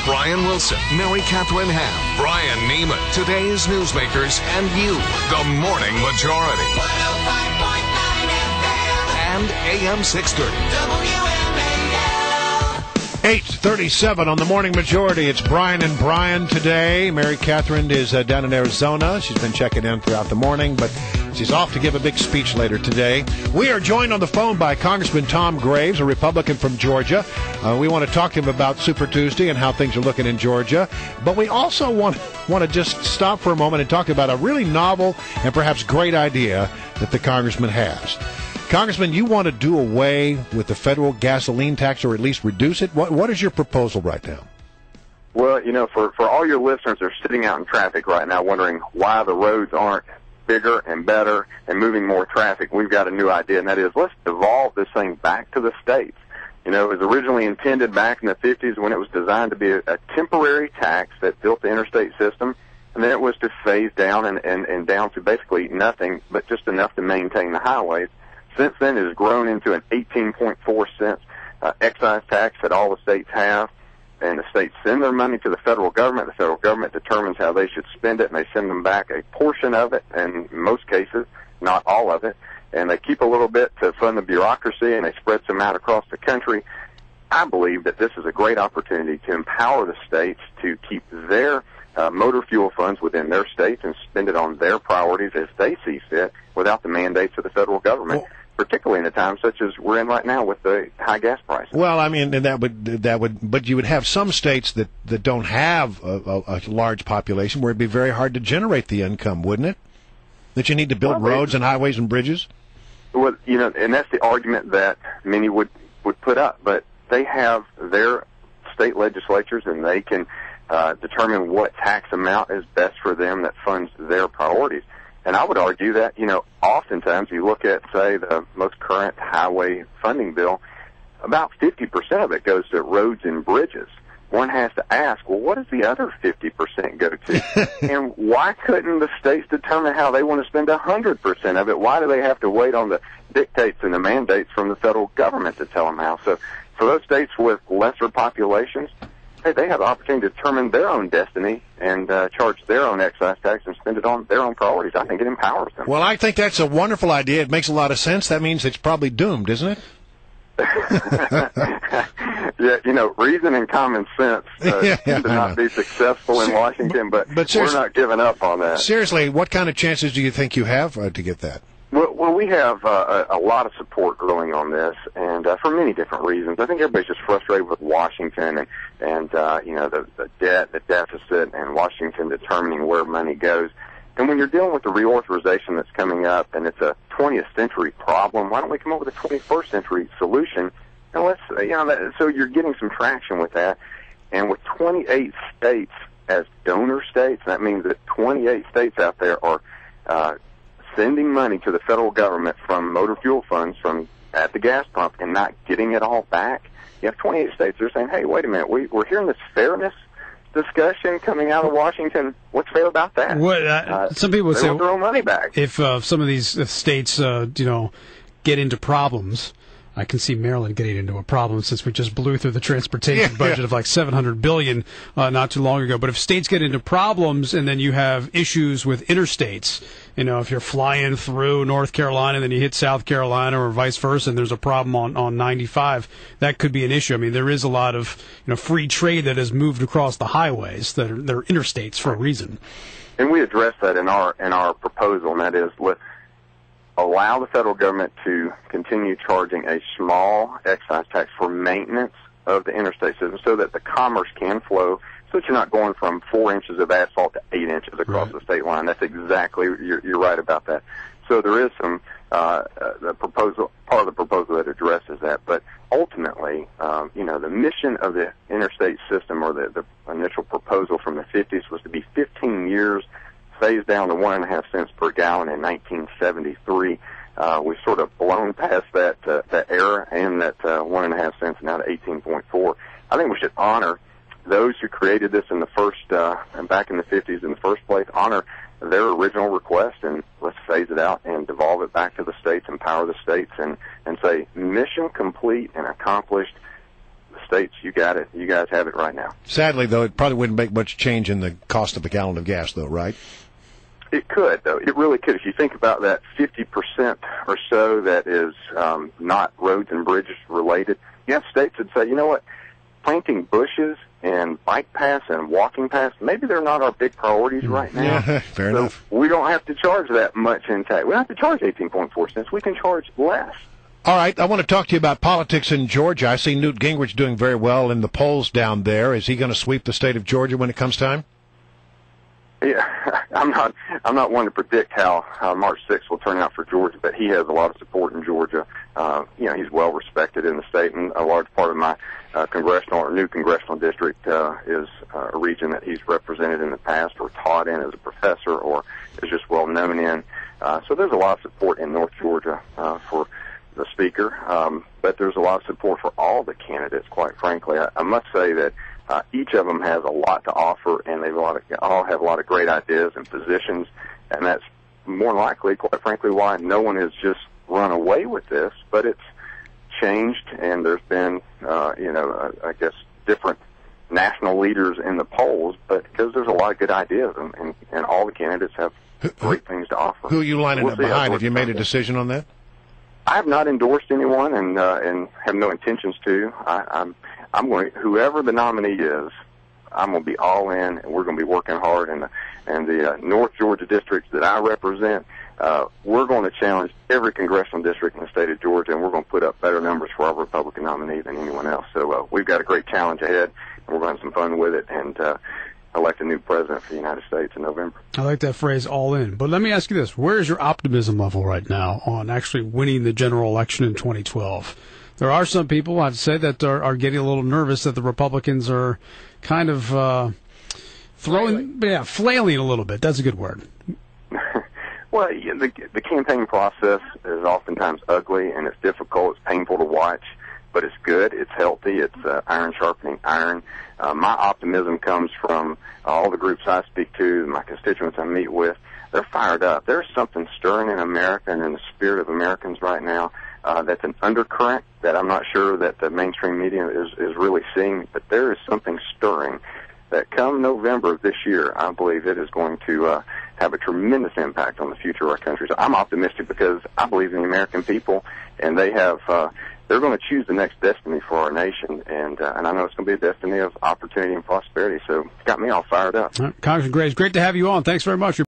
Brian Wilson, Mary Catherine Ham, Brian Neiman, today's newsmakers, and you, the Morning Majority. 105.9 FM. And AM 630. WMAL. 8:37 on the Morning Majority. It's Brian and Brian today. Mary Catherine is down in Arizona. She's been checking in throughout the morning, but she's off to give a big speech later today. We are joined on the phone by Congressman Tom Graves, a Republican from Georgia. We want to talk to him about Super Tuesday and how things are looking in Georgia. But we also want to just stop for a moment and talk about a really novel and perhaps great idea that the congressman has. Congressman, you want to do away with the federal gasoline tax, or at least reduce it? What is your proposal right now? Well, for all your listeners that are sitting out in traffic right now wondering why the roads aren't bigger and better and moving more traffic, we've got a new idea, and that is let's devolve this thing back to the states. It was originally intended back in the 50s when it was designed to be a temporary tax that built the interstate system, and then it was to phase down and down to basically nothing but just enough to maintain the highways. Since then, it has grown into an 18.4 cent excise tax that all the states have, and the states send their money to the federal government. The federal government determines how they should spend it, and they send them back a portion of it, and in most cases, not all of it, and they keep a little bit to fund the bureaucracy, and they spread some out across the country. I believe that this is a great opportunity to empower the states to keep their motor fuel funds within their states and spend it on their priorities as they see fit without the mandates of the federal government. Well, particularly in a time such as we're in right now with the high gas prices. Well, I mean, but you would have some states that don't have a large population where it'd be very hard to generate the income, wouldn't it? That you need to build roads and highways and bridges? Well, and that's the argument that many would put up, but they have their state legislatures and they can determine what tax amount is best for them that funds their priorities. And I would argue that, oftentimes you look at, say, the most current highway funding bill, about 50% of it goes to roads and bridges. One has to ask, well, what does the other 50% go to? And why couldn't the states determine how they want to spend 100% of it? Why do they have to wait on the dictates and the mandates from the federal government to tell them how? So for those states with lesser populations, they have the opportunity to determine their own destiny and charge their own excise tax and spend it on their own priorities. I think it empowers them. Well, I think that's a wonderful idea. It makes a lot of sense. That means it's probably doomed, isn't it? Yeah, reason and common sense seem to not be successful in Washington, but we're not giving up on that. Seriously, what kind of chances do you think you have to get that? Well, we have a lot of support growing on this, and for many different reasons. I think everybody's just frustrated with Washington and the debt, the deficit, and Washington determining where money goes. And when you're dealing with the reauthorization that's coming up, and it's a 20th century problem, why don't we come up with a 21st century solution? And let's, so you're getting some traction with that. And with 28 states as donor states, that means that 28 states out there are sending money to the federal government from motor fuel funds from at the gas pump and not getting it all back. You have 28 states that are saying, hey, wait a minute, we're hearing this fairness discussion coming out of Washington. What's fair about that? Some people would say want their own money back. If some of these states, get into problems, I can see Maryland getting into a problem since we just blew through the transportation budget of like $700 billion not too long ago. But if states get into problems and then you have issues with interstates, if you're flying through North Carolina and then you hit South Carolina or vice versa and there's a problem on 95, that could be an issue. I mean, there is a lot of free trade that has moved across the highways that are interstates for a reason. And we address that in our proposal, and that is allow the federal government to continue charging a small excise tax for maintenance of the interstate system so that the commerce can flow, so that you're not going from 4 inches of asphalt to 8 inches across the state line. That's exactly, you're right about that. So there is some part of the proposal that addresses that. But ultimately, the mission of the interstate system, or the initial proposal from the 50s, was to be 15 years, phased down to 1.5 cents per gallon in 1973. We've sort of blown past that era and that 1.5 cents now to 18.4. I think we should honor those who created this in the first, back in the 50s in the first place, honor their original request, and let's phase it out and devolve it back to the states, empower the states, and say mission complete and accomplished. The states, you got it. You guys have it right now. Sadly, though, it probably wouldn't make much change in the cost of a gallon of gas, though, right? It could, though. It really could. If you think about that 50% or so that is not roads and bridges related, you have states that say, you know what, planting bushes and bike paths and walking paths, maybe they're not our big priorities right now. Yeah, fair enough. We don't have to charge that much in tax. We don't have to charge 18.4 cents. We can charge less. All right, I want to talk to you about politics in Georgia. I see Newt Gingrich doing very well in the polls down there. Is he going to sweep the state of Georgia when it comes time? Yeah, I'm not one to predict how March 6th will turn out for Georgia, but he has a lot of support in Georgia. He's well respected in the state, and a large part of my new congressional district is a region that he's represented in the past or taught in as a professor or is just well known in. So there's a lot of support in North Georgia for the speaker, but there's a lot of support for all the candidates, quite frankly. I must say that each of them has a lot to offer, and they all have a lot of great ideas and positions, and that's more likely, quite frankly, why no one has just run away with this, but it's changed, and there's been, I guess, different national leaders in the polls, but because there's a lot of good ideas, and all the candidates have great things to offer. Who are you lining up behind? Have you made a decision on that? I have not endorsed anyone, and have no intentions to. I'm going to, whoever the nominee is, I'm going to be all in, and we're going to be working hard. And the North Georgia districts that I represent, we're going to challenge every congressional district in the state of Georgia, and we're going to put up better numbers for our Republican nominee than anyone else. So we've got a great challenge ahead, and we're going to have some fun with it, and elect a new president for the United States in November. I like that phrase, all in. But let me ask you this. Where is your optimism level right now on actually winning the general election in 2012? There are some people, I'd say, that are getting a little nervous that the Republicans are kind of flailing a little bit. That's a good word. Well, the campaign process is oftentimes ugly, and it's difficult. It's painful to watch, but it's good. It's healthy. It's iron sharpening iron. My optimism comes from all the groups I speak to, my constituents I meet with. They're fired up. There's something stirring in America and in the spirit of Americans right now that's an undercurrent that I'm not sure that the mainstream media is really seeing, but there is something stirring that come November of this year, I believe it is going to have a tremendous impact on the future of our country. So I'm optimistic because I believe in the American people, and they have they're going to choose the next destiny for our nation, and I know it's going to be a destiny of opportunity and prosperity. So it's got me all fired up. All right, Congressman Graves, great to have you on. Thanks very much.